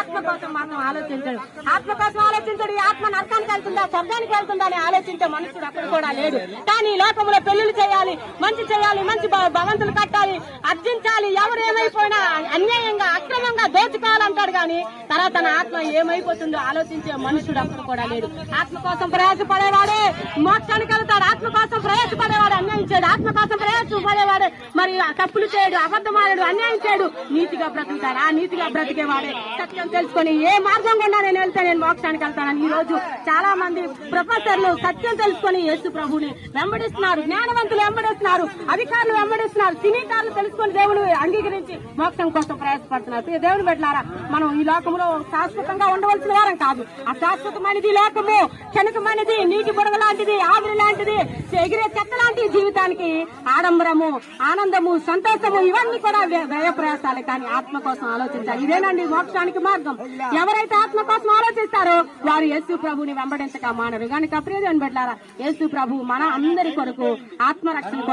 ఆత్మ కోసం మాత్రం ఆలోచించాడు. ఆత్మ కోసం ఆలోచించాడు. ఈ ఆత్మ నరకానికి వెళ్తుందా స్వర్గానికి వెళ్తుందా అని ఆలోచించే మనుషుడు అక్కడ కూడా లేడు. కానీ ఈ లోకంలో పెళ్లిళ్ళు చేయాలి, మంచి భవంతులు కట్టాలి, అర్జించాలి, ఎవరు ఏమైపోయినా అన్యాయంగా అక్రమంగా దోచుకోవాలంటాడు. కానీ తర్వాత తన ఆత్మ ఏమైపోతుందో ఆలోచించే మనుషుడు అక్కడ కూడా లేడు. ఆత్మ కోసం ప్రయాసపడేవాడే మోక్షానికి వెళ్తాడు. ఆత్మ కోసం ప్రయాసపడేవాడు అన్యాయం చేయడు. ఆత్మ కోసం ప్రయాసపడేవాడు మరి తప్పులు చేయడు, అబద్ధమాడు, అన్యాయం చేయడు, నీతిగా బ్రతుకుతాడు. ఆ నీతిగా బ్రతికేవాడే సత్యం తెలుసుకొని ఏ మార్గం గుండా నేను వెళ్తే నేను మోక్షానికి వెళ్తానని ఈ రోజు చాలా మంది ప్రొఫెసర్లు సత్యం తెలుసుకొని యేసు ప్రభుని వెంబడిస్తున్నారు. జ్ఞానవంతులు వెంబడిస్తున్నారు, అధికారులు వెంబడిస్తున్నారు, సినీకారులు తెలుసుకొని దేవుని అంగీకరించి మోక్షం కోసం ప్రయాసపడుతున్నారు. దేవుని పెట్టారా, మనం ఈ లోకంలో శాశ్వతంగా ఉండవలసిన వారం కాదు. అశాశ్వతమైనది లోకము, క్షణికమైనది, నీటి బుడగ లాంటిది, ఆవిరి లాంటిది, ఎగిరే చెత్త లాంటి జీవితానికి ఆడంబరము, ఆనందము, సంతోషము ఇవన్నీ కూడా వ్యయ ప్రయాసాలే. కానీ ఆత్మ కోసం ఆలోచించాలి. ఇదేనండి మోక్షానికి మార్గం. ఎవరైతే ఆత్మ కోసం ఆలోచిస్తారో వారు యేసు ప్రభుని వెంబడించక మానరు. కనుక ప్రియదేవుని బిడ్డలారా, యేసు ప్రభు మన అందరి కొరకు ఆత్మరక్షణ